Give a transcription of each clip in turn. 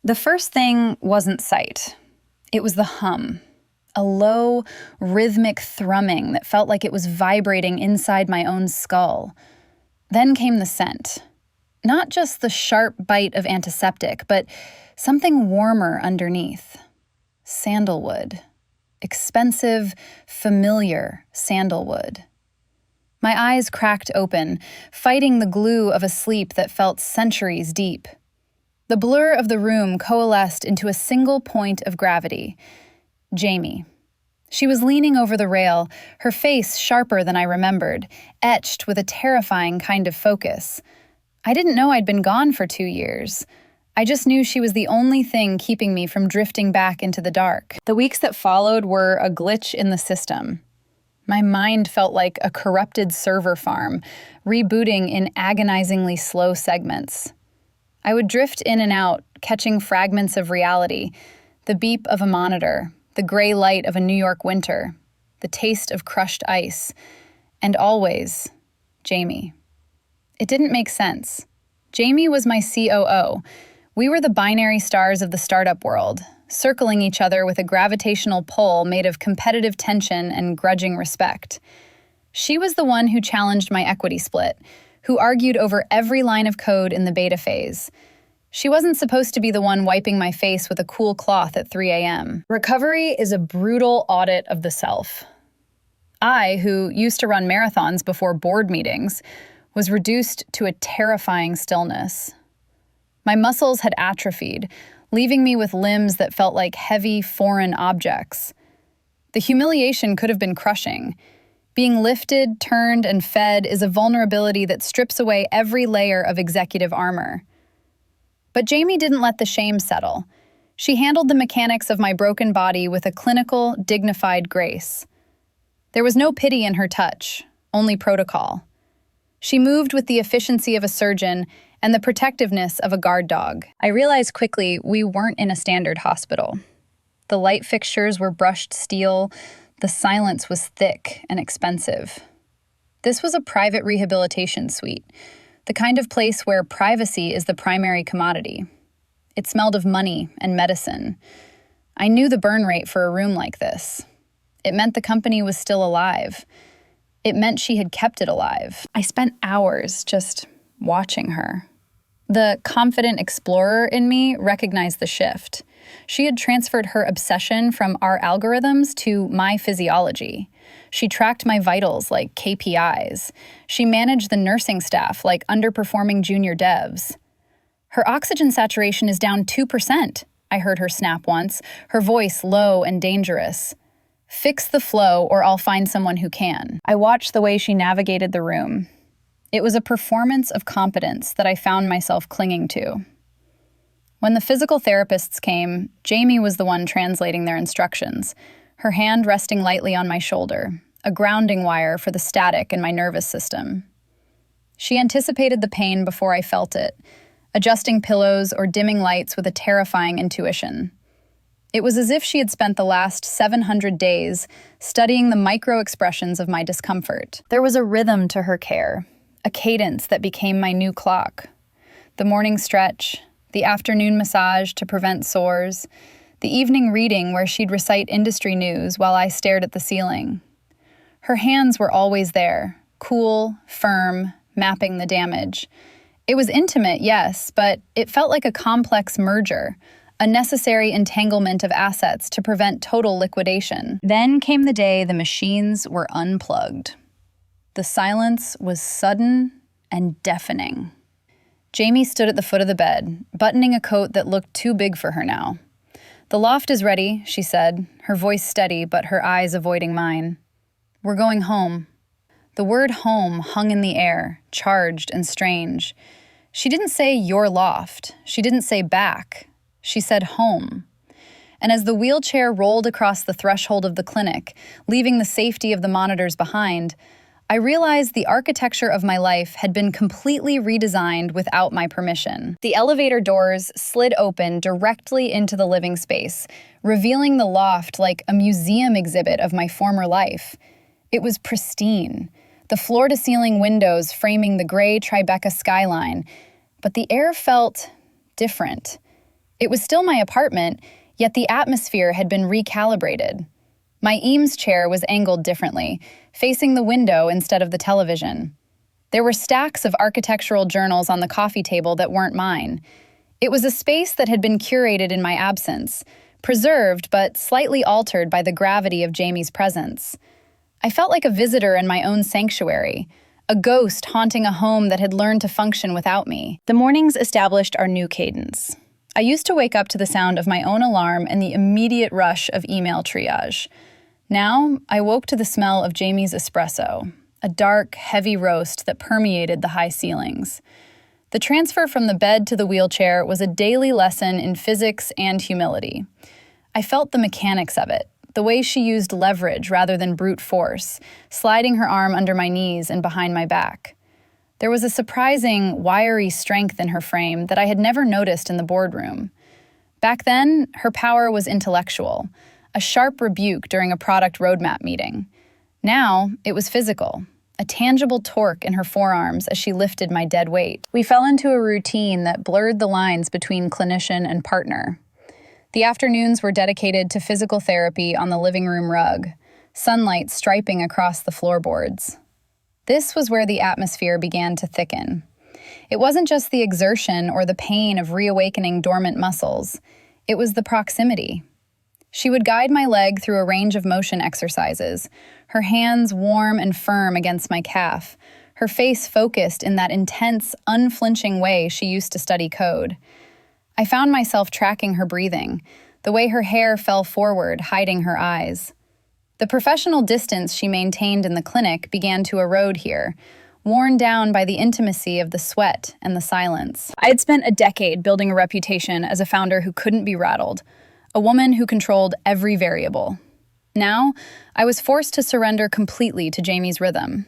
The first thing wasn't sight. It was the hum, a low, rhythmic thrumming that felt like it was vibrating inside my own skull. Then came the scent. Not just the sharp bite of antiseptic, but something warmer underneath. Sandalwood. Expensive, familiar sandalwood. My eyes cracked open, fighting the glue of a sleep that felt centuries deep. The blur of the room coalesced into a single point of gravity. Jaime. She was leaning over the rail, her face sharper than I remembered, etched with a terrifying kind of focus. I didn't know I'd been gone for 2 years. I just knew she was the only thing keeping me from drifting back into the dark. The weeks that followed were a glitch in the system. My mind felt like a corrupted server farm, rebooting in agonizingly slow segments. I would drift in and out, catching fragments of reality, the beep of a monitor, the gray light of a New York winter, the taste of crushed ice, and always, Jaime. It didn't make sense. Jaime was my COO. We were the binary stars of the startup world, circling each other with a gravitational pull made of competitive tension and grudging respect. She was the one who challenged my equity split, who argued over every line of code in the beta phase. She wasn't supposed to be the one wiping my face with a cool cloth at 3 a.m. Recovery is a brutal audit of the self. I, who used to run marathons before board meetings, was reduced to a terrifying stillness. My muscles had atrophied, leaving me with limbs that felt like heavy, foreign objects. The humiliation could have been crushing. Being lifted, turned, and fed is a vulnerability that strips away every layer of executive armor. But Jaime didn't let the shame settle. She handled the mechanics of my broken body with a clinical, dignified grace. There was no pity in her touch, only protocol. She moved with the efficiency of a surgeon and the protectiveness of a guard dog. I realized quickly we weren't in a standard hospital. The light fixtures were brushed steel, the silence was thick and expensive. This was a private rehabilitation suite, the kind of place where privacy is the primary commodity. It smelled of money and medicine. I knew the burn rate for a room like this. It meant the company was still alive. It meant she had kept it alive. I spent hours just watching her. The confident explorer in me recognized the shift. She had transferred her obsession from our algorithms to my physiology. She tracked my vitals like KPIs. She managed the nursing staff like underperforming junior devs. Her oxygen saturation is down 2%, I heard her snap once, her voice low and dangerous. Fix the flow or I'll find someone who can. I watched the way she navigated the room. It was a performance of competence that I found myself clinging to. When the physical therapists came, Jaime was the one translating their instructions, her hand resting lightly on my shoulder, a grounding wire for the static in my nervous system. She anticipated the pain before I felt it, adjusting pillows or dimming lights with a terrifying intuition. It was as if she had spent the last 700 days studying the micro-expressions of my discomfort. There was a rhythm to her care, a cadence that became my new clock. The morning stretch, the afternoon massage to prevent sores, the evening reading where she'd recite industry news while I stared at the ceiling. Her hands were always there, cool, firm, mapping the damage. It was intimate, yes, but it felt like a complex merger, a necessary entanglement of assets to prevent total liquidation. Then came the day the machines were unplugged. The silence was sudden and deafening. Jaime stood at the foot of the bed, buttoning a coat that looked too big for her now. "The loft is ready," she said, her voice steady but her eyes avoiding mine. "We're going home." The word home hung in the air, charged and strange. She didn't say your loft. She didn't say back. She said home. And as the wheelchair rolled across the threshold of the clinic, leaving the safety of the monitors behind, I realized the architecture of my life had been completely redesigned without my permission. The elevator doors slid open directly into the living space, revealing the loft like a museum exhibit of my former life. It was pristine, the floor-to-ceiling windows framing the gray Tribeca skyline, but the air felt different. It was still my apartment, yet the atmosphere had been recalibrated. My Eames chair was angled differently, facing the window instead of the television. There were stacks of architectural journals on the coffee table that weren't mine. It was a space that had been curated in my absence, preserved but slightly altered by the gravity of Jaime's presence. I felt like a visitor in my own sanctuary, a ghost haunting a home that had learned to function without me. The mornings established our new cadence. I used to wake up to the sound of my own alarm and the immediate rush of email triage. Now, I woke to the smell of Jaime's espresso, a dark, heavy roast that permeated the high ceilings. The transfer from the bed to the wheelchair was a daily lesson in physics and humility. I felt the mechanics of it, the way she used leverage rather than brute force, sliding her arm under my knees and behind my back. There was a surprising, wiry strength in her frame that I had never noticed in the boardroom. Back then, her power was intellectual, a sharp rebuke during a product roadmap meeting. Now, it was physical, a tangible torque in her forearms as she lifted my dead weight. We fell into a routine that blurred the lines between clinician and partner. The afternoons were dedicated to physical therapy on the living room rug, sunlight striping across the floorboards. This was where the atmosphere began to thicken. It wasn't just the exertion or the pain of reawakening dormant muscles. It was the proximity. She would guide my leg through a range of motion exercises, her hands warm and firm against my calf, her face focused in that intense, unflinching way she used to study code. I found myself tracking her breathing, the way her hair fell forward, hiding her eyes. The professional distance she maintained in the clinic began to erode here, worn down by the intimacy of the sweat and the silence. I had spent a decade building a reputation as a founder who couldn't be rattled, a woman who controlled every variable. Now, I was forced to surrender completely to Jaime's rhythm.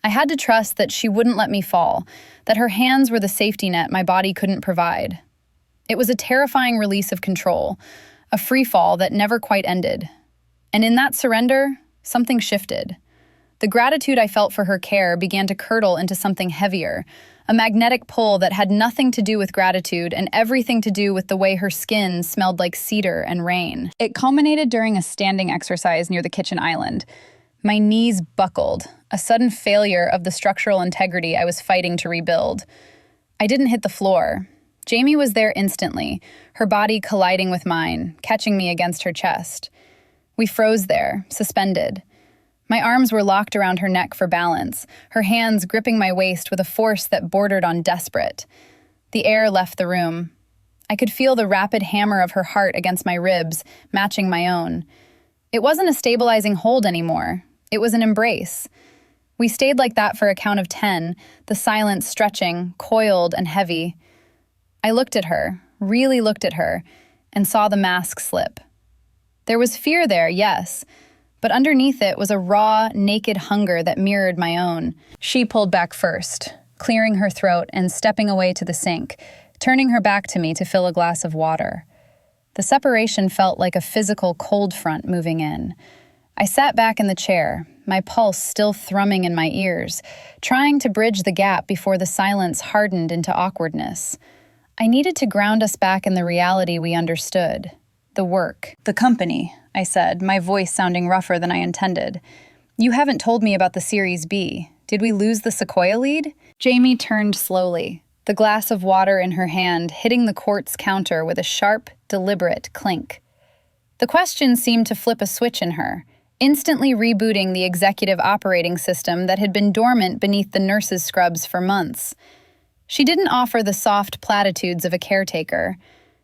I had to trust that she wouldn't let me fall, that her hands were the safety net my body couldn't provide. It was a terrifying release of control, a free fall that never quite ended. And in that surrender, something shifted. The gratitude I felt for her care began to curdle into something heavier, a magnetic pull that had nothing to do with gratitude and everything to do with the way her skin smelled like cedar and rain. It culminated during a standing exercise near the kitchen island. My knees buckled, a sudden failure of the structural integrity I was fighting to rebuild. I didn't hit the floor. Jaime was there instantly, her body colliding with mine, catching me against her chest. We froze there, suspended. My arms were locked around her neck for balance, her hands gripping my waist with a force that bordered on desperate. The air left the room. I could feel the rapid hammer of her heart against my ribs, matching my own. It wasn't a stabilizing hold anymore. It was an embrace. We stayed like that for a count of 10, the silence stretching, coiled and heavy. I looked at her, really looked at her, and saw the mask slip. There was fear there, yes, but underneath it was a raw, naked hunger that mirrored my own. She pulled back first, clearing her throat and stepping away to the sink, turning her back to me to fill a glass of water. The separation felt like a physical cold front moving in. I sat back in the chair, my pulse still thrumming in my ears, trying to bridge the gap before the silence hardened into awkwardness. I needed to ground us back in the reality we understood. The work. The company, I said, my voice sounding rougher than I intended. You haven't told me about the Series B. Did we lose the Sequoia lead? Jaime turned slowly, the glass of water in her hand hitting the quartz counter with a sharp, deliberate clink. The question seemed to flip a switch in her, instantly rebooting the executive operating system that had been dormant beneath the nurse's scrubs for months. She didn't offer the soft platitudes of a caretaker.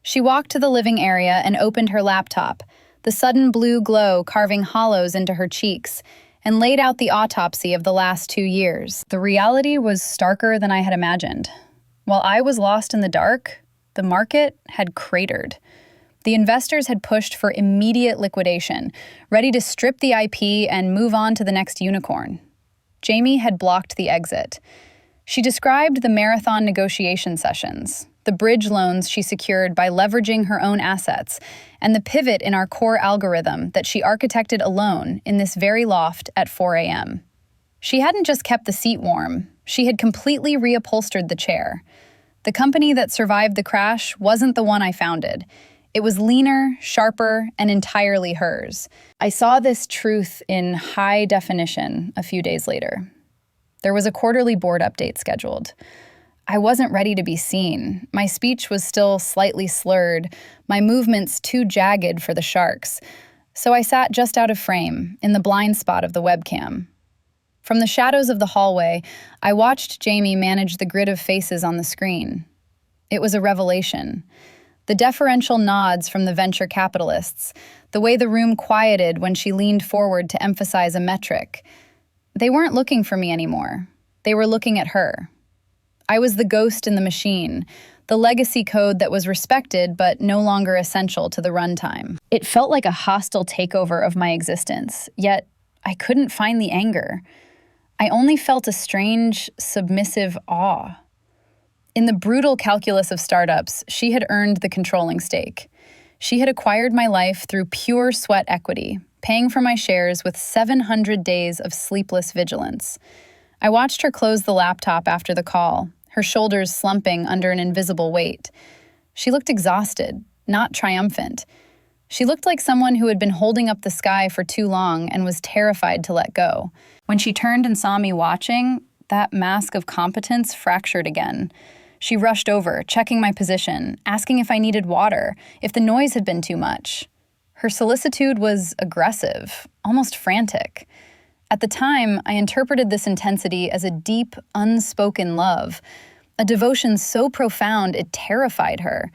She walked to the living area and opened her laptop, the sudden blue glow carving hollows into her cheeks, and laid out the autopsy of the last 2 years. The reality was starker than I had imagined. While I was lost in the dark, the market had cratered. The investors had pushed for immediate liquidation, ready to strip the IP and move on to the next unicorn. Jaime had blocked the exit. She described the marathon negotiation sessions, the bridge loans she secured by leveraging her own assets, and the pivot in our core algorithm that she architected alone in this very loft at 4 a.m. She hadn't just kept the seat warm, she had completely reupholstered the chair. The company that survived the crash wasn't the one I founded. It was leaner, sharper, and entirely hers. I saw this truth in high definition a few days later. There was a quarterly board update scheduled. I wasn't ready to be seen. My speech was still slightly slurred, my movements too jagged for the sharks. So I sat just out of frame, in the blind spot of the webcam. From the shadows of the hallway, I watched Jaime manage the grid of faces on the screen. It was a revelation. The deferential nods from the venture capitalists, the way the room quieted when she leaned forward to emphasize a metric. They weren't looking for me anymore. They were looking at her. I was the ghost in the machine, the legacy code that was respected but no longer essential to the runtime. It felt like a hostile takeover of my existence, yet I couldn't find the anger. I only felt a strange, submissive awe. In the brutal calculus of startups, she had earned the controlling stake. She had acquired my life through pure sweat equity, paying for my shares with 700 days of sleepless vigilance. I watched her close the laptop after the call, her shoulders slumping under an invisible weight. She looked exhausted, not triumphant. She looked like someone who had been holding up the sky for too long and was terrified to let go. When she turned and saw me watching, that mask of competence fractured again. She rushed over, checking my position, asking if I needed water, if the noise had been too much. Her solicitude was aggressive, almost frantic. At the time, I interpreted this intensity as a deep, unspoken love, a devotion so profound it terrified her.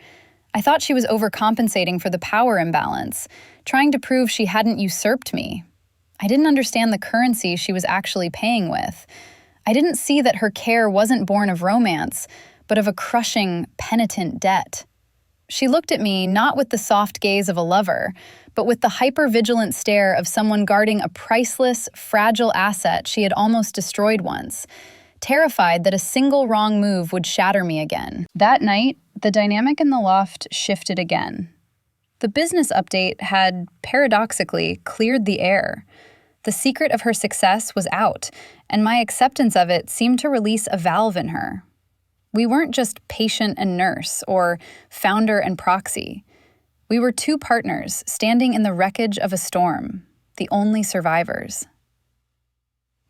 I thought she was overcompensating for the power imbalance, trying to prove she hadn't usurped me. I didn't understand the currency she was actually paying with. I didn't see that her care wasn't born of romance, but of a crushing, penitent debt. She looked at me not with the soft gaze of a lover, but with the hyper-vigilant stare of someone guarding a priceless, fragile asset she had almost destroyed once, terrified that a single wrong move would shatter me again. That night, the dynamic in the loft shifted again. The business update had, paradoxically, cleared the air. The secret of her success was out, and my acceptance of it seemed to release a valve in her. We weren't just patient and nurse, or founder and proxy. We were two partners standing in the wreckage of a storm, the only survivors.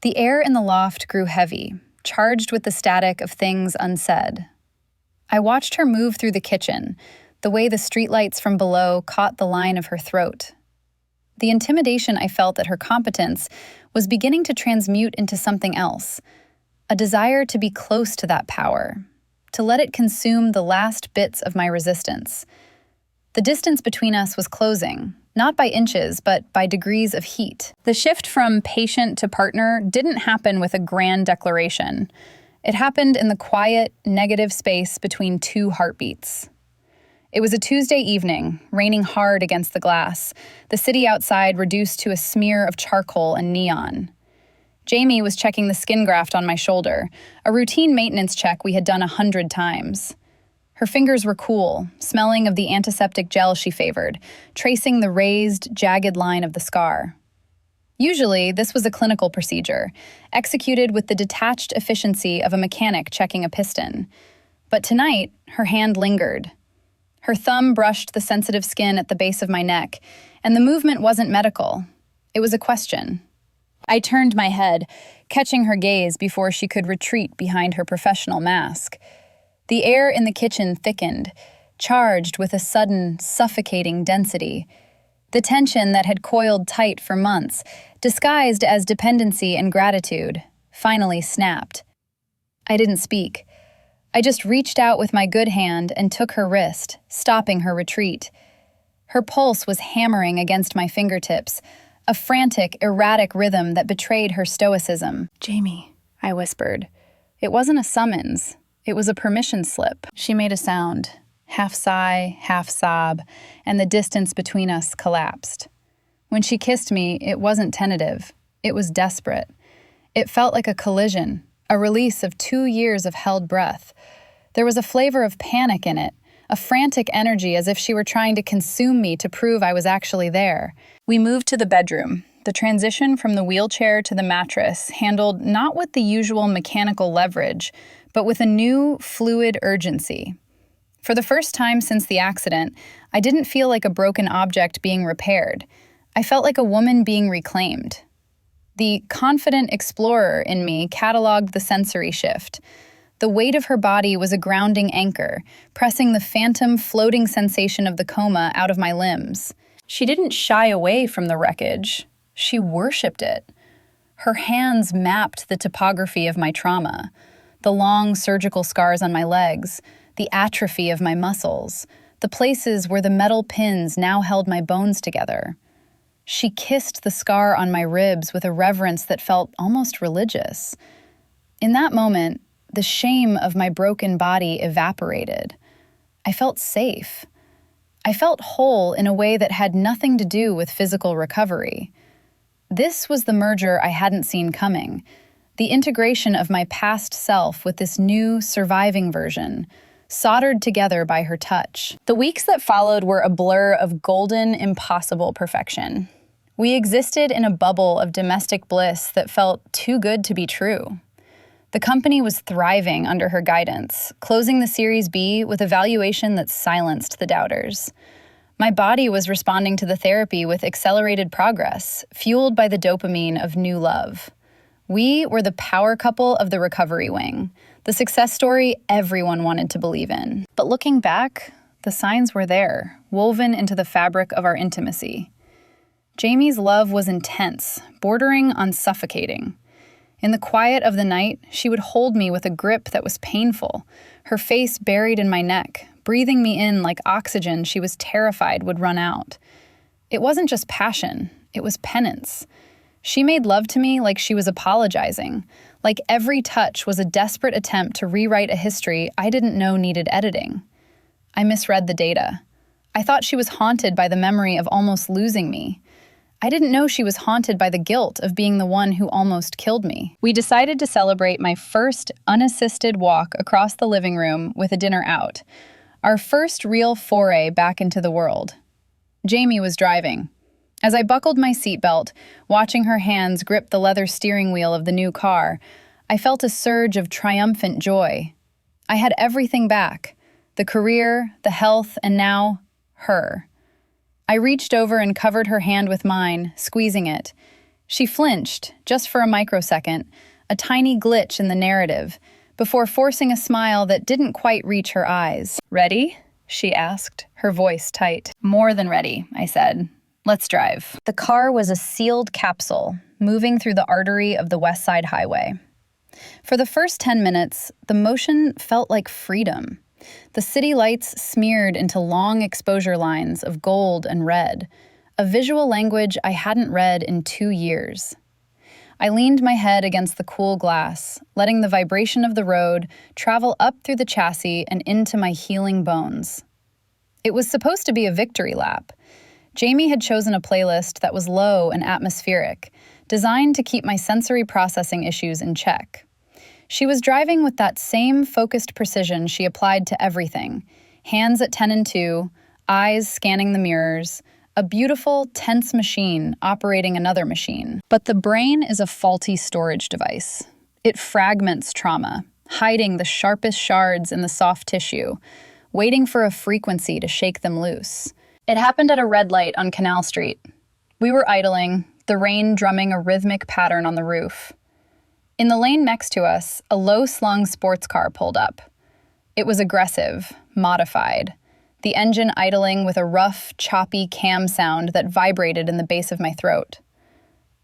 The air in the loft grew heavy, charged with the static of things unsaid. I watched her move through the kitchen, the way the streetlights from below caught the line of her throat. The intimidation I felt at her competence was beginning to transmute into something else, a desire to be close to that power, to let it consume the last bits of my resistance. The distance between us was closing, not by inches, but by degrees of heat. The shift from patient to partner didn't happen with a grand declaration. It happened in the quiet, negative space between two heartbeats. It was a Tuesday evening, raining hard against the glass, the city outside reduced to a smear of charcoal and neon. Jaime was checking the skin graft on my shoulder, a routine maintenance check we had done 100 times. Her fingers were cool, smelling of the antiseptic gel she favored, tracing the raised, jagged line of the scar. Usually, this was a clinical procedure, executed with the detached efficiency of a mechanic checking a piston. But tonight, her hand lingered. Her thumb brushed the sensitive skin at the base of my neck, and the movement wasn't medical. It was a question. I turned my head, catching her gaze before she could retreat behind her professional mask. The air in the kitchen thickened, charged with a sudden, suffocating density. The tension that had coiled tight for months, disguised as dependency and gratitude, finally snapped. I didn't speak. I just reached out with my good hand and took her wrist, stopping her retreat. Her pulse was hammering against my fingertips, a frantic, erratic rhythm that betrayed her stoicism. "Jaime," I whispered. It wasn't a summons. It was a permission slip. She made a sound, half sigh, half sob, and the distance between us collapsed. When she kissed me, it wasn't tentative. It was desperate. It felt like a collision, a release of 2 years of held breath. There was a flavor of panic in it, a frantic energy as if she were trying to consume me to prove I was actually there. We moved to the bedroom. The transition from the wheelchair to the mattress handled not with the usual mechanical leverage, but with a new, fluid urgency. For the first time since the accident, I didn't feel like a broken object being repaired. I felt like a woman being reclaimed. The confident explorer in me cataloged the sensory shift. The weight of her body was a grounding anchor, pressing the phantom floating sensation of the coma out of my limbs. She didn't shy away from the wreckage. She worshipped it. Her hands mapped the topography of my trauma, the long surgical scars on my legs, the atrophy of my muscles, the places where the metal pins now held my bones together. She kissed the scar on my ribs with a reverence that felt almost religious. In that moment, the shame of my broken body evaporated. I felt safe. I felt whole in a way that had nothing to do with physical recovery. This was the merger I hadn't seen coming, the integration of my past self with this new, surviving version, soldered together by her touch. The weeks that followed were a blur of golden, impossible perfection. We existed in a bubble of domestic bliss that felt too good to be true. The company was thriving under her guidance, closing the Series B with a valuation that silenced the doubters. My body was responding to the therapy with accelerated progress, fueled by the dopamine of new love. We were the power couple of the recovery wing, the success story everyone wanted to believe in. But looking back, the signs were there, woven into the fabric of our intimacy. Jaime's love was intense, bordering on suffocating. In the quiet of the night, she would hold me with a grip that was painful, her face buried in my neck, breathing me in like oxygen she was terrified would run out. It wasn't just passion, it was penance. She made love to me like she was apologizing, like every touch was a desperate attempt to rewrite a history I didn't know needed editing. I misread the data. I thought she was haunted by the memory of almost losing me. I didn't know she was haunted by the guilt of being the one who almost killed me. We decided to celebrate my first unassisted walk across the living room with a dinner out, our first real foray back into the world. Jaime was driving. As I buckled my seatbelt, watching her hands grip the leather steering wheel of the new car, I felt a surge of triumphant joy. I had everything back: the career, the health, and now, her. I reached over and covered her hand with mine, squeezing it. She flinched, just for a microsecond, a tiny glitch in the narrative, before forcing a smile that didn't quite reach her eyes. "Ready?" she asked, her voice tight. "More than ready," I said. "Let's drive." The car was a sealed capsule, moving through the artery of the West Side Highway. For the first 10 minutes, the motion felt like freedom. The city lights smeared into long exposure lines of gold and red, a visual language I hadn't read in 2 years. I leaned my head against the cool glass, letting the vibration of the road travel up through the chassis and into my healing bones. It was supposed to be a victory lap. Jaime had chosen a playlist that was low and atmospheric, designed to keep my sensory processing issues in check. She was driving with that same focused precision she applied to everything, hands at 10 and 2, eyes scanning the mirrors, a beautiful, tense machine operating another machine. But the brain is a faulty storage device. It fragments trauma, hiding the sharpest shards in the soft tissue, waiting for a frequency to shake them loose. It happened at a red light on Canal Street. We were idling, the rain drumming a rhythmic pattern on the roof. In the lane next to us, a low-slung sports car pulled up. It was aggressive, modified, the engine idling with a rough, choppy cam sound that vibrated in the base of my throat.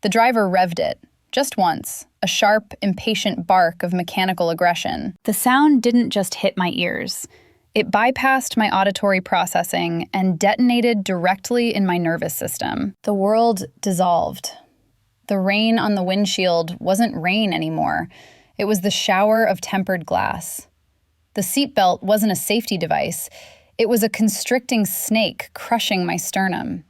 The driver revved it, just once, a sharp, impatient bark of mechanical aggression. The sound didn't just hit my ears. It bypassed my auditory processing and detonated directly in my nervous system. The world dissolved. The rain on the windshield wasn't rain anymore. It was the shower of tempered glass. The seatbelt wasn't a safety device. It was a constricting snake crushing my sternum.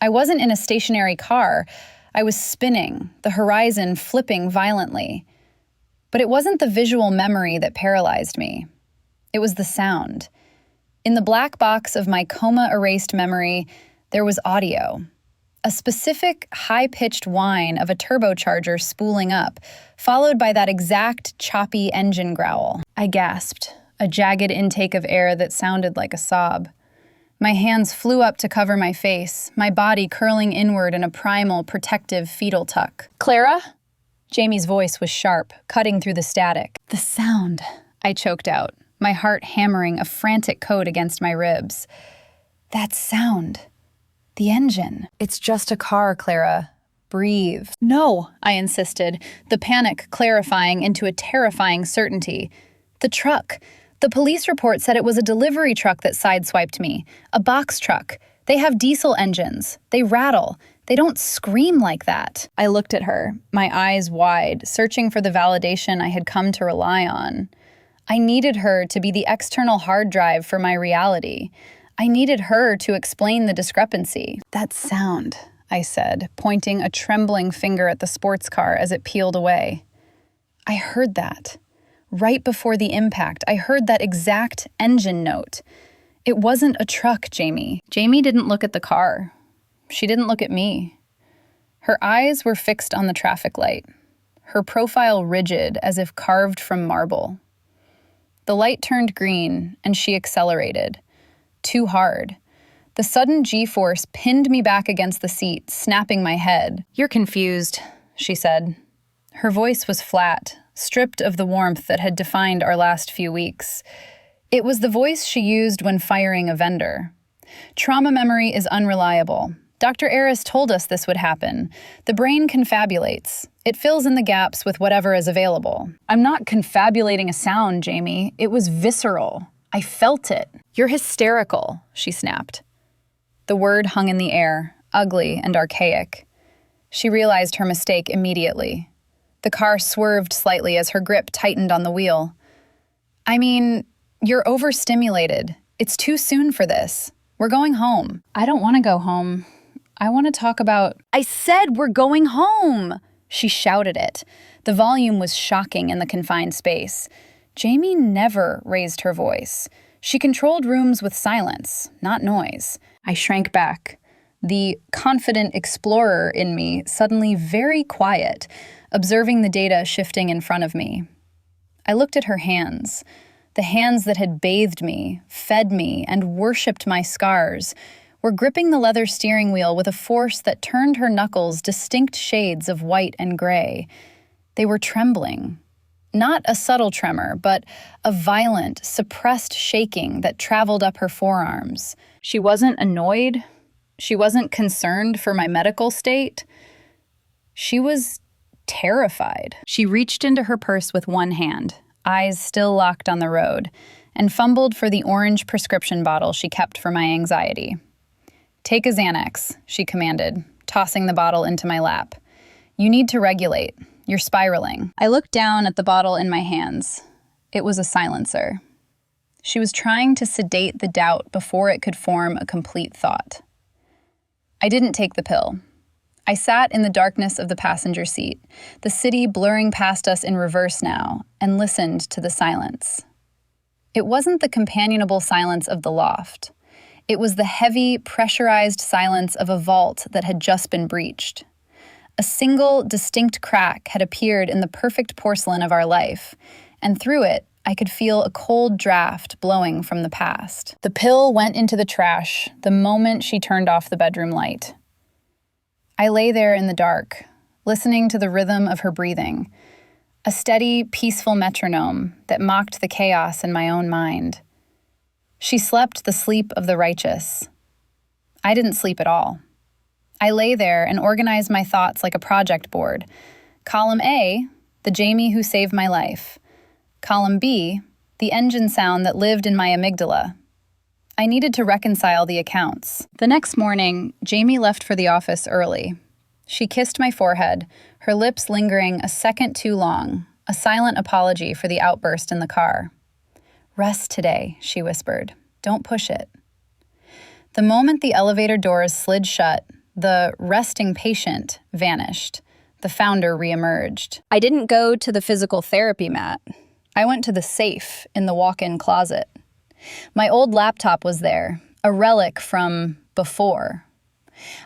I wasn't in a stationary car. I was spinning, the horizon flipping violently. But it wasn't the visual memory that paralyzed me. It was the sound. In the black box of my coma-erased memory, there was audio. A specific high-pitched whine of a turbocharger spooling up, followed by that exact choppy engine growl. I gasped, a jagged intake of air that sounded like a sob. My hands flew up to cover my face, my body curling inward in a primal, protective fetal tuck. "Clara?" Jaime's voice was sharp, cutting through the static. "The sound," I choked out, my heart hammering a frantic code against my ribs. "That sound. The engine." "It's just a car, Clara. Breathe." "No," I insisted, the panic clarifying into a terrifying certainty. "The truck. The police report said it was a delivery truck that sideswiped me. A box truck. They have diesel engines. They rattle. They don't scream like that." I looked at her, my eyes wide, searching for the validation I had come to rely on. I needed her to be the external hard drive for my reality. I needed her to explain the discrepancy. "That sound," I said, pointing a trembling finger at the sports car as it peeled away. "I heard that. Right before the impact, I heard that exact engine note. It wasn't a truck, Jaime." Jaime didn't look at the car. She didn't look at me. Her eyes were fixed on the traffic light, her profile rigid as if carved from marble. The light turned green, and she accelerated. Too hard. The sudden G-force pinned me back against the seat, snapping my head. "You're confused," she said. Her voice was flat, stripped of the warmth that had defined our last few weeks. It was the voice she used when firing a vendor. "Trauma memory is unreliable. Dr. Aris told us this would happen. The brain confabulates. It fills in the gaps with whatever is available." "I'm not confabulating a sound, Jaime. It was visceral. I felt it." "You're hysterical," she snapped. The word hung in the air, ugly and archaic. She realized her mistake immediately. The car swerved slightly as her grip tightened on the wheel. "I mean, you're overstimulated. It's too soon for this. We're going home." "I don't want to go home. I want to talk about—" "I said we're going home!" She shouted it. The volume was shocking in the confined space. Jaime never raised her voice. She controlled rooms with silence, not noise. I shrank back, the confident explorer in me suddenly very quiet, observing the data shifting in front of me. I looked at her hands, the hands that had bathed me, fed me, and worshipped my scars, were gripping the leather steering wheel with a force that turned her knuckles distinct shades of white and gray. They were trembling. Not a subtle tremor, but a violent, suppressed shaking that traveled up her forearms. She wasn't annoyed. She wasn't concerned for my medical state. She was terrified. She reached into her purse with one hand, eyes still locked on the road, and fumbled for the orange prescription bottle she kept for my anxiety. "Take a Xanax," she commanded, tossing the bottle into my lap. "You need to regulate. You're spiraling." I looked down at the bottle in my hands. It was a silencer. She was trying to sedate the doubt before it could form a complete thought. I didn't take the pill. I sat in the darkness of the passenger seat, the city blurring past us in reverse now, and listened to the silence. It wasn't the companionable silence of the loft. It was the heavy, pressurized silence of a vault that had just been breached. A single, distinct crack had appeared in the perfect porcelain of our life, and through it, I could feel a cold draft blowing from the past. The pill went into the trash the moment she turned off the bedroom light. I lay there in the dark, listening to the rhythm of her breathing, a steady, peaceful metronome that mocked the chaos in my own mind. She slept the sleep of the righteous. I didn't sleep at all. I lay there and organized my thoughts like a project board. Column A, the Jaime who saved my life. Column B, the engine sound that lived in my amygdala. I needed to reconcile the accounts. The next morning, Jaime left for the office early. She kissed my forehead, her lips lingering a second too long, a silent apology for the outburst in the car. "Rest today," she whispered. "Don't push it." The moment the elevator doors slid shut, the resting patient vanished. The founder reemerged. I didn't go to the physical therapy mat. I went to the safe in the walk-in closet. My old laptop was there, a relic from before.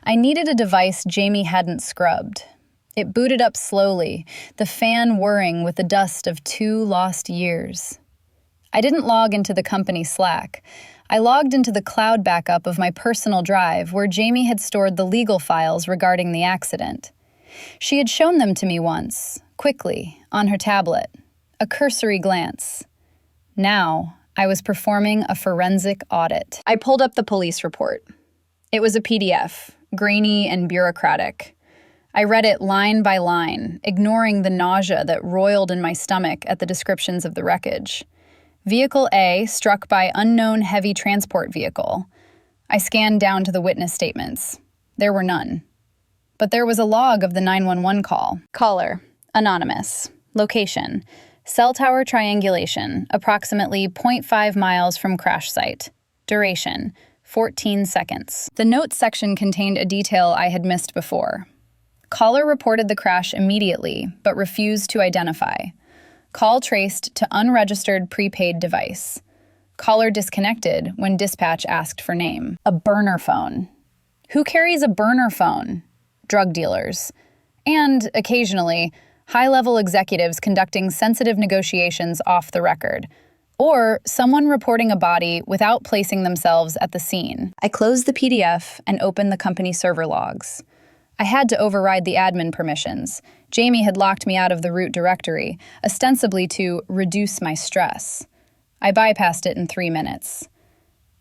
I needed a device Jaime hadn't scrubbed. It booted up slowly, the fan whirring with the dust of 2 lost years. I didn't log into the company Slack. I logged into the cloud backup of my personal drive where Jaime had stored the legal files regarding the accident. She had shown them to me once, quickly, on her tablet. A cursory glance. Now, I was performing a forensic audit. I pulled up the police report. It was a PDF, grainy and bureaucratic. I read it line by line, ignoring the nausea that roiled in my stomach at the descriptions of the wreckage. Vehicle A struck by unknown heavy transport vehicle. I scanned down to the witness statements. There were none. But there was a log of the 911 call. Caller, anonymous. Location, cell tower triangulation, approximately 0.5 miles from crash site. Duration, 14 seconds. The notes section contained a detail I had missed before. Caller reported the crash immediately, but refused to identify. Call traced to unregistered prepaid device. Caller disconnected when dispatch asked for name. A burner phone. Who carries a burner phone? Drug dealers. And, occasionally, high-level executives conducting sensitive negotiations off the record. Or someone reporting a body without placing themselves at the scene. I closed the PDF and opened the company server logs. I had to override the admin permissions. Jaime had locked me out of the root directory, ostensibly to reduce my stress. I bypassed it in 3 minutes.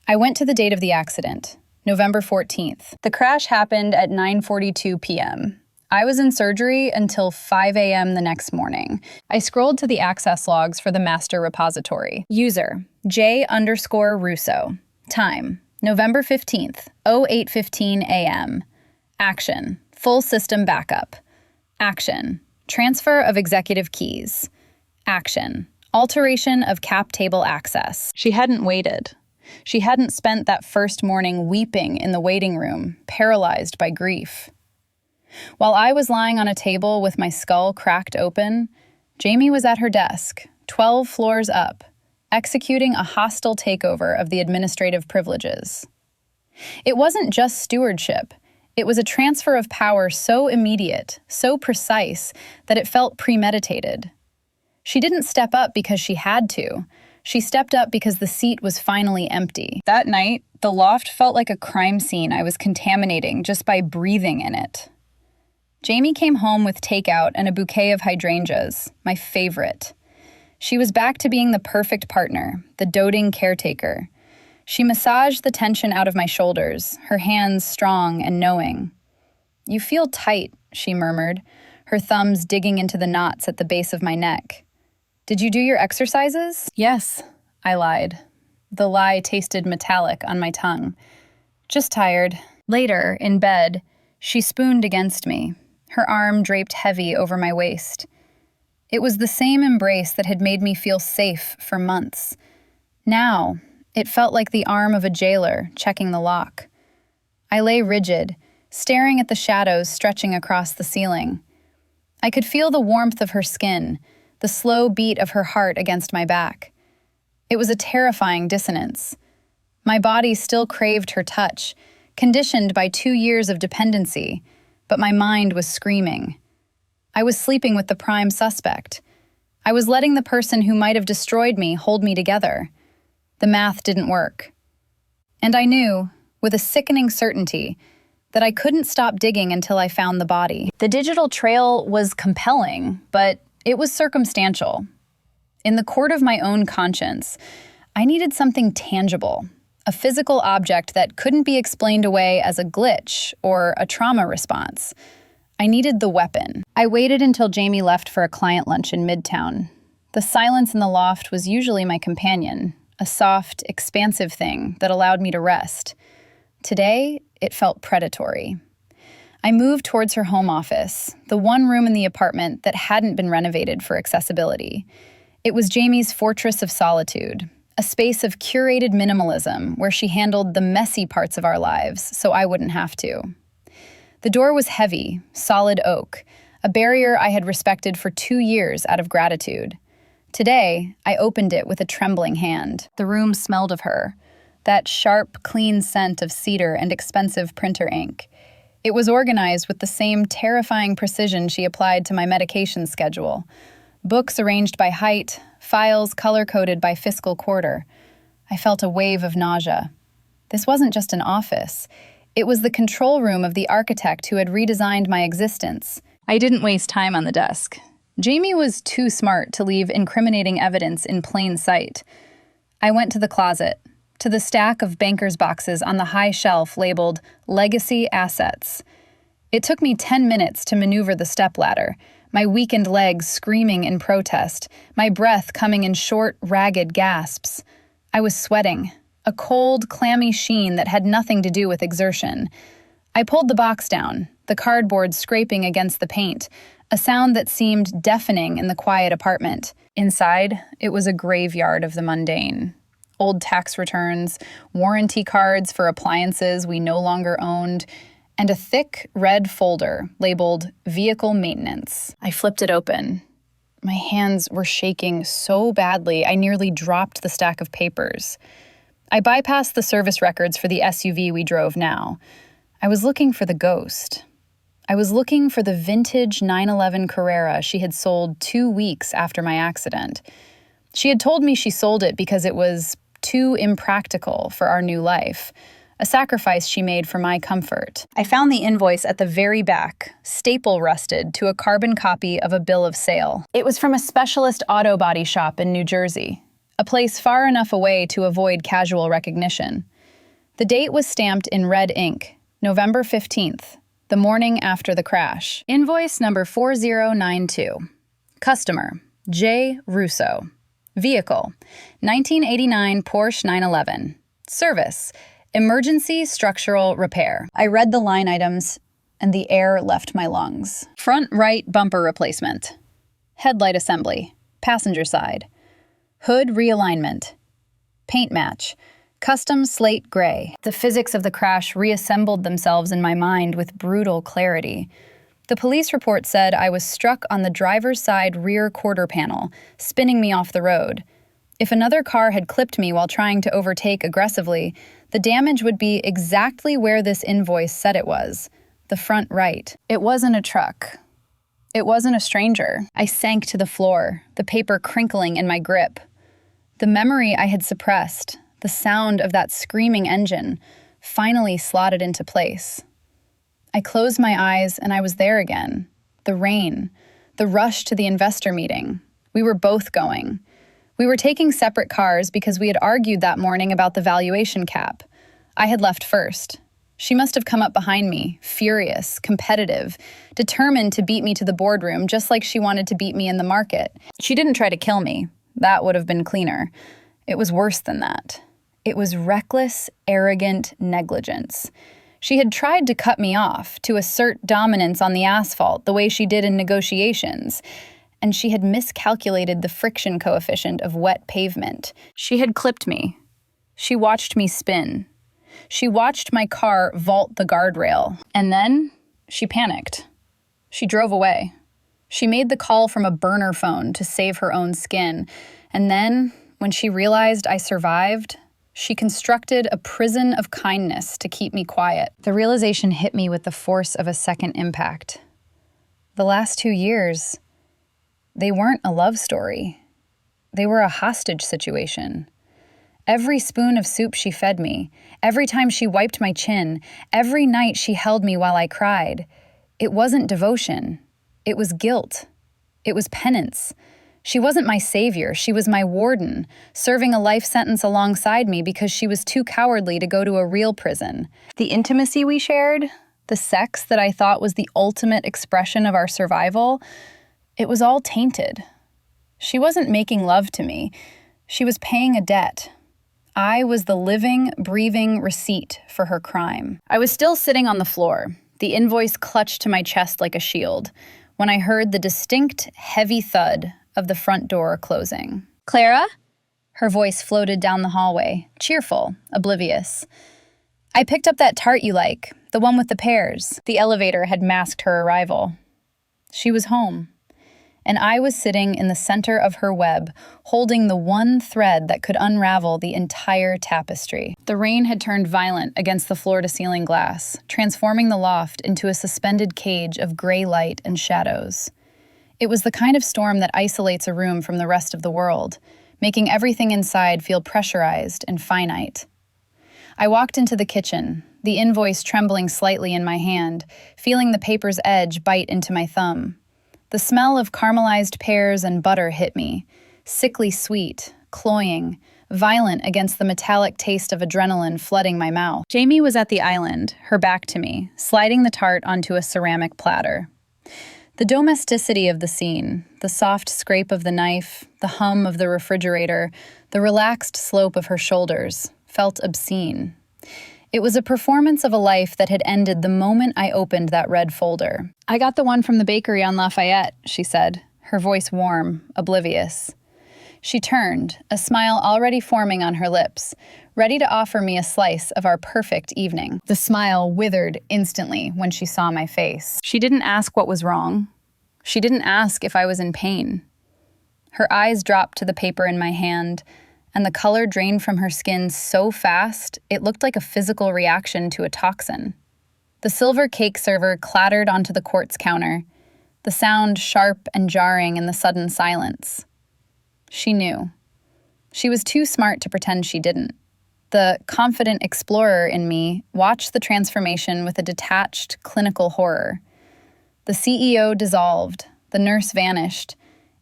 I went to the date of the accident, November 14th. The crash happened at 9:42 p.m. I was in surgery until 5 a.m. the next morning. I scrolled to the access logs for the master repository. User, J_Russo. Time, November 15th, 08:15 a.m. Action, full system backup. Action, transfer of executive keys. Action, alteration of cap table access. She hadn't waited. She hadn't spent that first morning weeping in the waiting room, paralyzed by grief. While I was lying on a table with my skull cracked open, Jaime was at her desk, 12 floors up, executing a hostile takeover of the administrative privileges. It wasn't just stewardship. It was a transfer of power so immediate, so precise, that it felt premeditated. She didn't step up because she had to. She stepped up because the seat was finally empty. That night, the loft felt like a crime scene I was contaminating just by breathing in it. Jaime came home with takeout and a bouquet of hydrangeas, my favorite. She was back to being the perfect partner, the doting caretaker. She massaged the tension out of my shoulders, her hands strong and knowing. "You feel tight," she murmured, her thumbs digging into the knots at the base of my neck. "Did you do your exercises?" "Yes," I lied. The lie tasted metallic on my tongue. "Just tired." Later, in bed, she spooned against me, her arm draped heavy over my waist. It was the same embrace that had made me feel safe for months. Now, it felt like the arm of a jailer checking the lock. I lay rigid, staring at the shadows stretching across the ceiling. I could feel the warmth of her skin, the slow beat of her heart against my back. It was a terrifying dissonance. My body still craved her touch, conditioned by 2 years of dependency, but my mind was screaming. I was sleeping with the prime suspect. I was letting the person who might have destroyed me hold me together. The math didn't work. And I knew, with a sickening certainty, that I couldn't stop digging until I found the body. The digital trail was compelling, but it was circumstantial. In the court of my own conscience, I needed something tangible, a physical object that couldn't be explained away as a glitch or a trauma response. I needed the weapon. I waited until Jaime left for a client lunch in Midtown. The silence in the loft was usually my companion, a soft, expansive thing that allowed me to rest. Today, it felt predatory. I moved towards her home office, the one room in the apartment that hadn't been renovated for accessibility. It was Jaime's fortress of solitude, a space of curated minimalism where she handled the messy parts of our lives so I wouldn't have to. The door was heavy, solid oak, a barrier I had respected for 2 years out of gratitude. Today, I opened it with a trembling hand. The room smelled of her, that sharp, clean scent of cedar and expensive printer ink. It was organized with the same terrifying precision she applied to my medication schedule. Books arranged by height, files color-coded by fiscal quarter. I felt a wave of nausea. This wasn't just an office. It was the control room of the architect who had redesigned my existence. I didn't waste time on the desk. Jaime was too smart to leave incriminating evidence in plain sight. I went to the closet, to the stack of banker's boxes on the high shelf labeled Legacy Assets. It took me 10 minutes to maneuver the stepladder, my weakened legs screaming in protest, my breath coming in short, ragged gasps. I was sweating, a cold, clammy sheen that had nothing to do with exertion. I pulled the box down, the cardboard scraping against the paint, a sound that seemed deafening in the quiet apartment. Inside, it was a graveyard of the mundane. Old tax returns, warranty cards for appliances we no longer owned, and a thick red folder labeled Vehicle Maintenance. I flipped it open. My hands were shaking so badly I nearly dropped the stack of papers. I bypassed the service records for the SUV we drove now. I was looking for the ghost. I was looking for the vintage 911 Carrera she had sold 2 weeks after my accident. She had told me she sold it because it was too impractical for our new life, a sacrifice she made for my comfort. I found the invoice at the very back, staple rusted to a carbon copy of a bill of sale. It was from a specialist auto body shop in New Jersey, a place far enough away to avoid casual recognition. The date was stamped in red ink, November 15th, the morning after the crash. Invoice number 4092. Customer, J. Russo. Vehicle, 1989 Porsche 911. Service, emergency structural repair. I read the line items, and the air left my lungs. Front right bumper replacement. Headlight assembly. Passenger side. Hood realignment. Paint match. Custom slate gray. The physics of the crash reassembled themselves in my mind with brutal clarity. The police report said I was struck on the driver's side rear quarter panel, spinning me off the road. If another car had clipped me while trying to overtake aggressively, the damage would be exactly where this invoice said it was, the front right. It wasn't a truck. It wasn't a stranger. I sank to the floor, the paper crinkling in my grip. The memory I had suppressed, the sound of that screaming engine, finally slotted into place. I closed my eyes and I was there again. The rain, the rush to the investor meeting. We were both going. We were taking separate cars because we had argued that morning about the valuation cap. I had left first. She must have come up behind me, furious, competitive, determined to beat me to the boardroom just like she wanted to beat me in the market. She didn't try to kill me. That would have been cleaner. It was worse than that. It was reckless, arrogant negligence. She had tried to cut me off, to assert dominance on the asphalt the way she did in negotiations, and she had miscalculated the friction coefficient of wet pavement. She had clipped me. She watched me spin. She watched my car vault the guardrail, and then she panicked. She drove away. She made the call from a burner phone to save her own skin, and then, when she realized I survived, she constructed a prison of kindness to keep me quiet. The realization hit me with the force of a second impact. The last 2 years, they weren't a love story. They were a hostage situation. Every spoon of soup she fed me, every time she wiped my chin, every night she held me while I cried, it wasn't devotion. It was guilt. It was penance. She wasn't my savior, she was my warden, serving a life sentence alongside me because she was too cowardly to go to a real prison. The intimacy we shared, the sex that I thought was the ultimate expression of our survival, it was all tainted. She wasn't making love to me. She was paying a debt. I was the living, breathing receipt for her crime. I was still sitting on the floor, the invoice clutched to my chest like a shield, when I heard the distinct, heavy thud of the front door closing. "Clara?" Her voice floated down the hallway, cheerful, oblivious. "I picked up that tart you like, the one with the pears." The elevator had masked her arrival. She was home. and I was sitting in the center of her web, holding the one thread that could unravel the entire tapestry. The rain had turned violent against the floor-to-ceiling glass, transforming the loft into a suspended cage of gray light and shadows. It was the kind of storm that isolates a room from the rest of the world, making everything inside feel pressurized and finite. I walked into the kitchen, the invoice trembling slightly in my hand, feeling the paper's edge bite into my thumb. The smell of caramelized pears and butter hit me, sickly sweet, cloying, violent against the metallic taste of adrenaline flooding my mouth. Jaime was at the island, her back to me, sliding the tart onto a ceramic platter. The domesticity of the scene, the soft scrape of the knife, the hum of the refrigerator, the relaxed slope of her shoulders, felt obscene. It was a performance of a life that had ended the moment I opened that red folder. "I got the one from the bakery on Lafayette," she said, her voice warm, oblivious. She turned, a smile already forming on her lips, ready to offer me a slice of our perfect evening. The smile withered instantly when she saw my face. She didn't ask what was wrong. She didn't ask if I was in pain. Her eyes dropped to the paper in my hand, and the color drained from her skin so fast, it looked like a physical reaction to a toxin. The silver cake server clattered onto the quartz counter, the sound sharp and jarring in the sudden silence. She knew. She was too smart to pretend she didn't. The confident explorer in me watched the transformation with a detached, clinical horror. The CEO dissolved, the nurse vanished,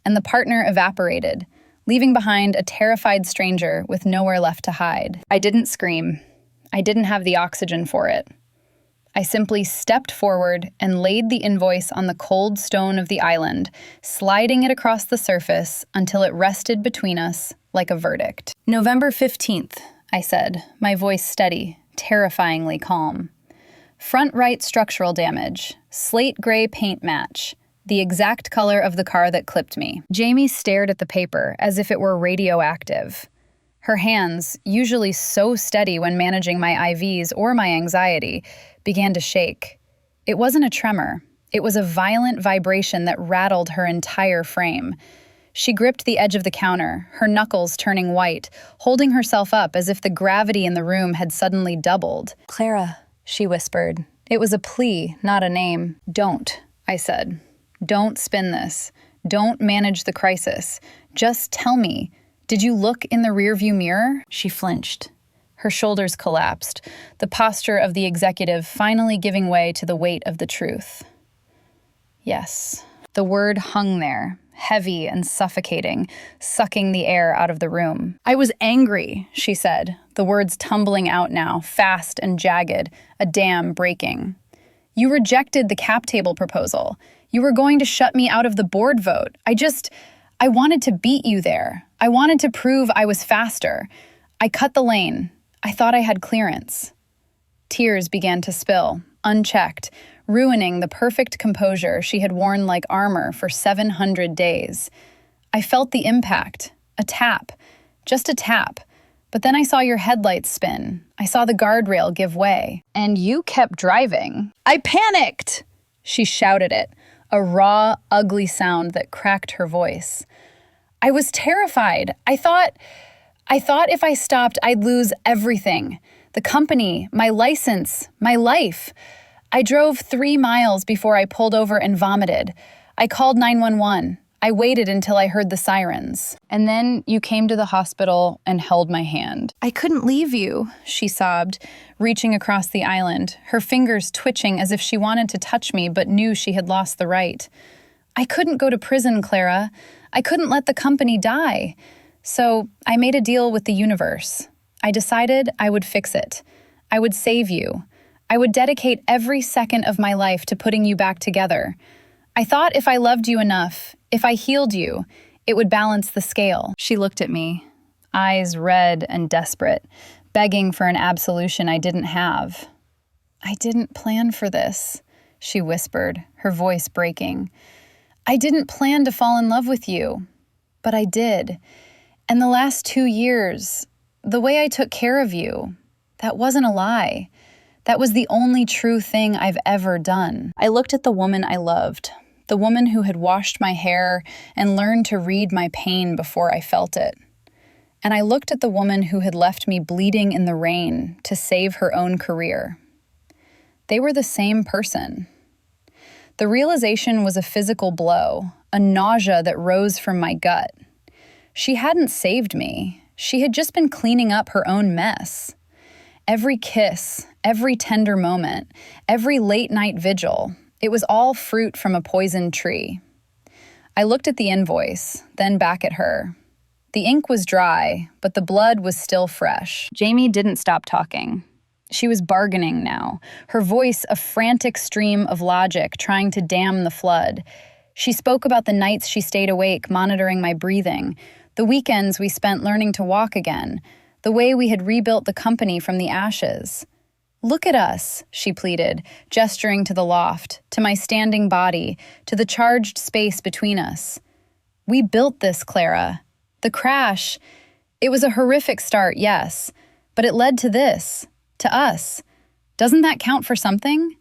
and the partner evaporated, leaving behind a terrified stranger with nowhere left to hide. I didn't scream. I didn't have the oxygen for it. I simply stepped forward and laid the invoice on the cold stone of the island, sliding it across the surface until it rested between us like a verdict. "November 15th, I said, my voice steady, terrifyingly calm. "Front right structural damage, slate gray paint match, the exact color of the car that clipped me." Jaime stared at the paper as if it were radioactive. Her hands, usually so steady when managing my IVs or my anxiety, began to shake. It wasn't a tremor. It was a violent vibration that rattled her entire frame. She gripped the edge of the counter, her knuckles turning white, holding herself up as if the gravity in the room had suddenly doubled. "Clara," she whispered. It was a plea, not a name. "Don't," I said. "Don't spin this. Don't manage the crisis. Just tell me, did you look in the rearview mirror?" She flinched. Her shoulders collapsed, the posture of the executive finally giving way to the weight of the truth. "Yes." The word hung there, heavy and suffocating, sucking the air out of the room. "I was angry," she said, the words tumbling out now, fast and jagged, a dam breaking. "You rejected the cap table proposal. You were going to shut me out of the board vote. I wanted to beat you there. I wanted to prove I was faster. I cut the lane. I thought I had clearance." Tears began to spill, unchecked, ruining the perfect composure she had worn like armor for 700 days. I felt the impact, a tap, just a tap. But then I saw your headlights spin. I saw the guardrail give way. And you kept driving. "I panicked!" She shouted it, a raw, ugly sound that cracked her voice. "I was terrified. I thought if I stopped, I'd lose everything. The company, my license, my life. I drove 3 miles before I pulled over and vomited. I called 911. I waited until I heard the sirens. And then you came to the hospital and held my hand." "I couldn't leave you," she sobbed, reaching across the island, her fingers twitching as if she wanted to touch me but knew she had lost the right. "I couldn't go to prison, Clara. I couldn't let the company die. So I made a deal with the universe. I decided I would fix it. I would save you. I would dedicate every second of my life to putting you back together. I thought if I loved you enough, if I healed you, it would balance the scale." She looked at me, eyes red and desperate, begging for an absolution I didn't have. "I didn't plan for this," she whispered, her voice breaking. "I didn't plan to fall in love with you, but I did. And the last 2 years, the way I took care of you, that wasn't a lie. That was the only true thing I've ever done." I looked at the woman I loved, the woman who had washed my hair and learned to read my pain before I felt it. And I looked at the woman who had left me bleeding in the rain to save her own career. They were the same person. The realization was a physical blow, a nausea that rose from my gut. She hadn't saved me. She had just been cleaning up her own mess. Every kiss, every tender moment, every late-night vigil, it was all fruit from a poisoned tree. I looked at the invoice, then back at her. The ink was dry, but the blood was still fresh. Jaime didn't stop talking. She was bargaining now, her voice a frantic stream of logic trying to dam the flood. She spoke about the nights she stayed awake monitoring my breathing, the weekends we spent learning to walk again, the way we had rebuilt the company from the ashes. "Look at us," she pleaded, gesturing to the loft, to my standing body, to the charged space between us. "We built this, Clara. The crash, it was a horrific start, yes, but it led to this, to us. Doesn't that count for something?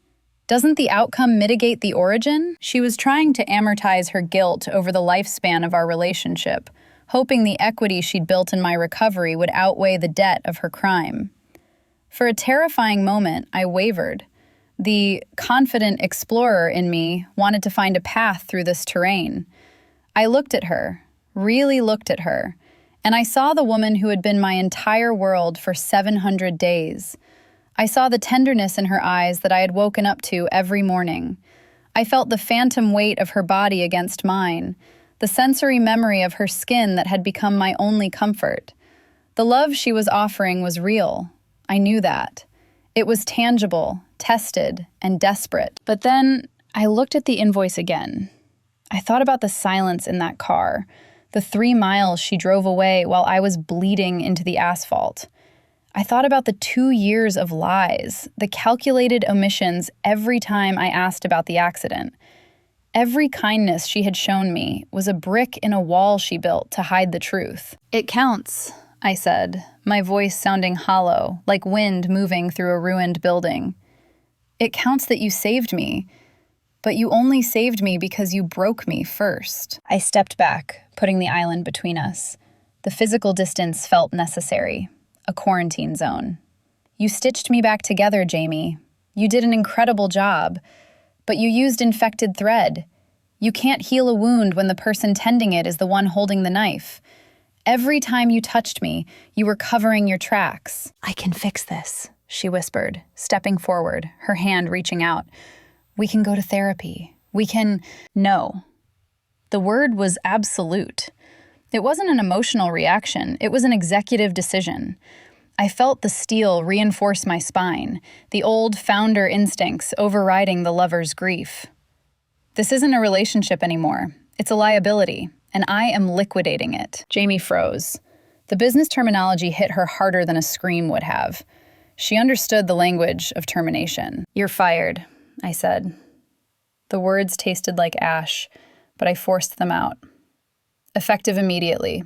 Doesn't the outcome mitigate the origin?" She was trying to amortize her guilt over the lifespan of our relationship, hoping the equity she'd built in my recovery would outweigh the debt of her crime. For a terrifying moment, I wavered. The confident explorer in me wanted to find a path through this terrain. I looked at her, really looked at her, and I saw the woman who had been my entire world for 700 days. I saw the tenderness in her eyes that I had woken up to every morning. I felt the phantom weight of her body against mine, the sensory memory of her skin that had become my only comfort. The love she was offering was real. I knew that. It was tangible, tested, and desperate. But then I looked at the invoice again. I thought about the silence in that car, the 3 miles she drove away while I was bleeding into the asphalt. I thought about the 2 years of lies, the calculated omissions every time I asked about the accident. Every kindness she had shown me was a brick in a wall she built to hide the truth. "It counts," I said, my voice sounding hollow, like wind moving through a ruined building. "It counts that you saved me, but you only saved me because you broke me first." I stepped back, putting the island between us. The physical distance felt necessary, a quarantine zone. "You stitched me back together, Jaime. You did an incredible job, but you used infected thread. You can't heal a wound when the person tending it is the one holding the knife. Every time you touched me, you were covering your tracks." "I can fix this," she whispered, stepping forward, her hand reaching out. "We can go to therapy. We can—" No. The word was absolute. It wasn't an emotional reaction. It was an executive decision. I felt the steel reinforce my spine, the old founder instincts overriding the lover's grief. "This isn't a relationship anymore. It's a liability, and I am liquidating it." Jaime froze. The business terminology hit her harder than a scream would have. She understood the language of termination. "You're fired," I said. The words tasted like ash, but I forced them out. "Effective immediately.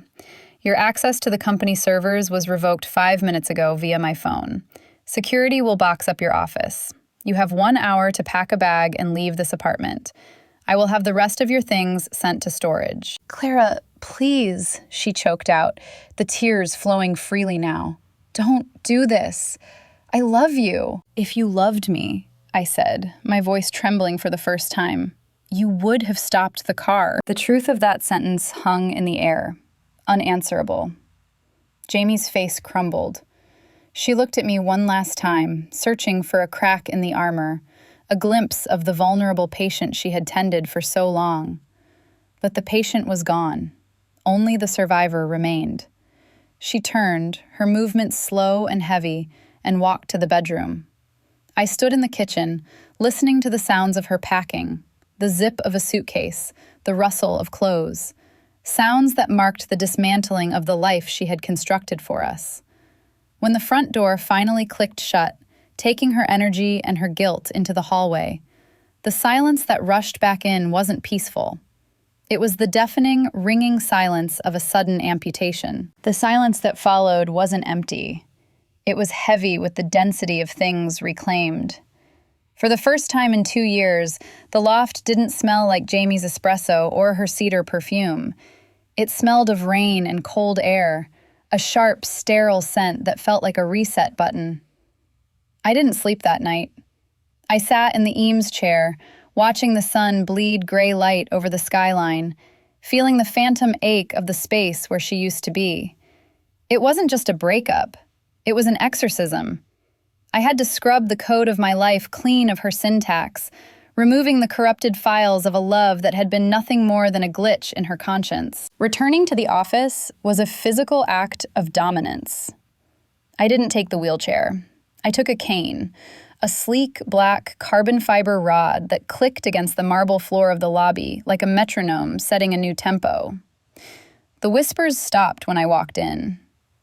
Your access to the company servers was revoked 5 minutes ago via my phone. Security will box up your office. You have 1 hour to pack a bag and leave this apartment. I will have the rest of your things sent to storage." "Clara, please," she choked out, the tears flowing freely now. "Don't do this. I love you." "If you loved me," I said, my voice trembling for the first time, "you would have stopped the car." The truth of that sentence hung in the air, unanswerable. Jaime's face crumbled. She looked at me one last time, searching for a crack in the armor, a glimpse of the vulnerable patient she had tended for so long. But the patient was gone. Only the survivor remained. She turned, her movements slow and heavy, and walked to the bedroom. I stood in the kitchen, listening to the sounds of her packing, the zip of a suitcase, the rustle of clothes, sounds that marked the dismantling of the life she had constructed for us. When the front door finally clicked shut, taking her energy and her guilt into the hallway, the silence that rushed back in wasn't peaceful. It was the deafening, ringing silence of a sudden amputation. The silence that followed wasn't empty. It was heavy with the density of things reclaimed. For the first time in 2 years, the loft didn't smell like Jaime's espresso or her cedar perfume. It smelled of rain and cold air, a sharp, sterile scent that felt like a reset button. I didn't sleep that night. I sat in the Eames chair, watching the sun bleed gray light over the skyline, feeling the phantom ache of the space where she used to be. It wasn't just a breakup. It was an exorcism. I had to scrub the code of my life clean of her syntax, removing the corrupted files of a love that had been nothing more than a glitch in her conscience. Returning to the office was a physical act of dominance. I didn't take the wheelchair. I took a cane, a sleek black carbon fiber rod that clicked against the marble floor of the lobby like a metronome setting a new tempo. The whispers stopped when I walked in.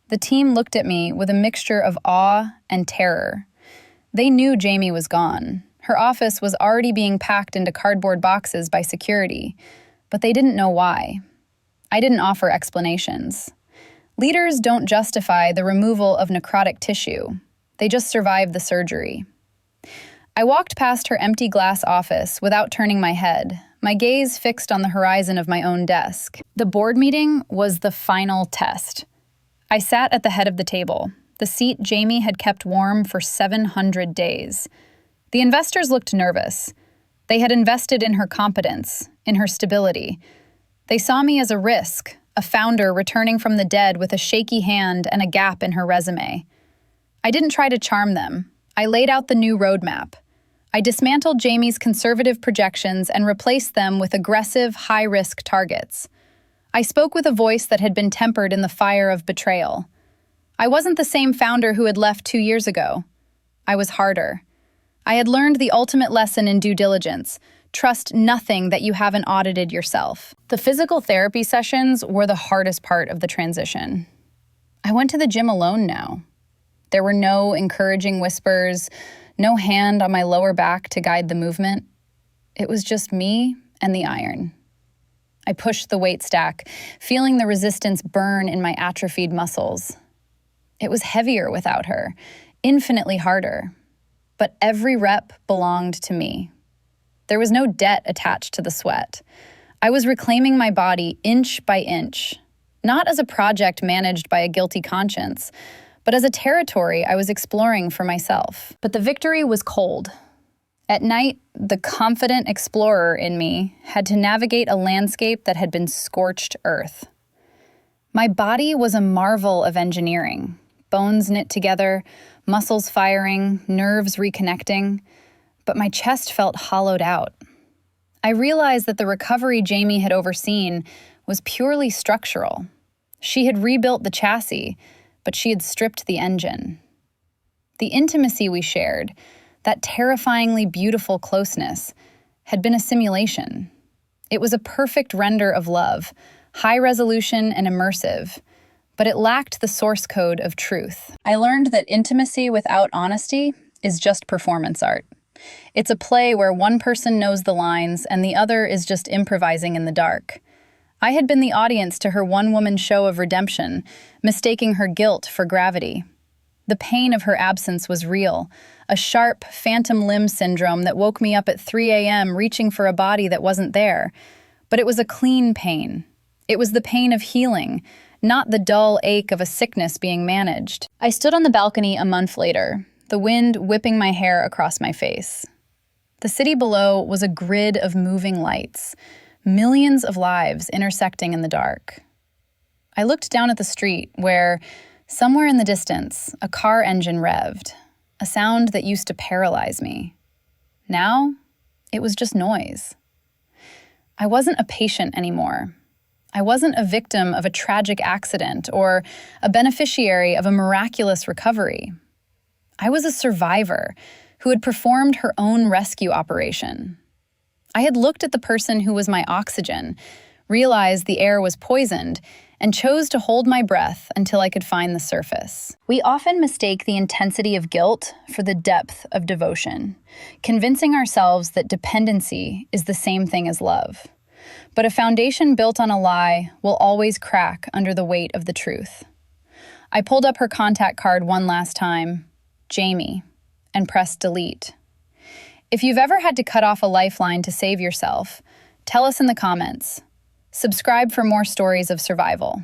The team looked at me with a mixture of awe and terror. They knew Jaime was gone. Her office was already being packed into cardboard boxes by security, but they didn't know why. I didn't offer explanations. Leaders don't justify the removal of necrotic tissue. They just survive the surgery. I walked past her empty glass office without turning my head, my gaze fixed on the horizon of my own desk. The board meeting was the final test. I sat at the head of the table, the seat Jaime had kept warm for 700 days. The investors looked nervous. They had invested in her competence, in her stability. They saw me as a risk, a founder returning from the dead with a shaky hand and a gap in her resume. I didn't try to charm them. I laid out the new roadmap. I dismantled Jaime's conservative projections and replaced them with aggressive, high-risk targets. I spoke with a voice that had been tempered in the fire of betrayal. I wasn't the same founder who had left 2 years ago. I was harder. I had learned the ultimate lesson in due diligence: trust nothing that you haven't audited yourself. The physical therapy sessions were the hardest part of the transition. I went to the gym alone now. There were no encouraging whispers, no hand on my lower back to guide the movement. It was just me and the iron. I pushed the weight stack, feeling the resistance burn in my atrophied muscles. It was heavier without her, infinitely harder. But every rep belonged to me. There was no debt attached to the sweat. I was reclaiming my body inch by inch, not as a project managed by a guilty conscience, but as a territory I was exploring for myself. But the victory was cold. At night, the confident explorer in me had to navigate a landscape that had been scorched earth. My body was a marvel of engineering, bones knit together, muscles firing, nerves reconnecting, but my chest felt hollowed out. I realized that the recovery Jaime had overseen was purely structural. She had rebuilt the chassis, but she had stripped the engine. The intimacy we shared, that terrifyingly beautiful closeness, had been a simulation. It was a perfect render of love, high resolution and immersive, but it lacked the source code of truth. I learned that intimacy without honesty is just performance art. It's a play where one person knows the lines and the other is just improvising in the dark. I had been the audience to her one-woman show of redemption, mistaking her guilt for gravity. The pain of her absence was real, a sharp, phantom limb syndrome that woke me up at 3 a.m. reaching for a body that wasn't there. But it was a clean pain. It was the pain of healing, not the dull ache of a sickness being managed. I stood on the balcony a month later, the wind whipping my hair across my face. The city below was a grid of moving lights, millions of lives intersecting in the dark. I looked down at the street where, somewhere in the distance, a car engine revved, a sound that used to paralyze me. Now, it was just noise. I wasn't a patient anymore. I wasn't a victim of a tragic accident or a beneficiary of a miraculous recovery. I was a survivor who had performed her own rescue operation. I had looked at the person who was my oxygen, realized the air was poisoned, and chose to hold my breath until I could find the surface. We often mistake the intensity of guilt for the depth of devotion, convincing ourselves that dependency is the same thing as love. But a foundation built on a lie will always crack under the weight of the truth. I pulled up her contact card one last time, Jaime, and pressed delete. If you've ever had to cut off a lifeline to save yourself, tell us in the comments. Subscribe for more stories of survival.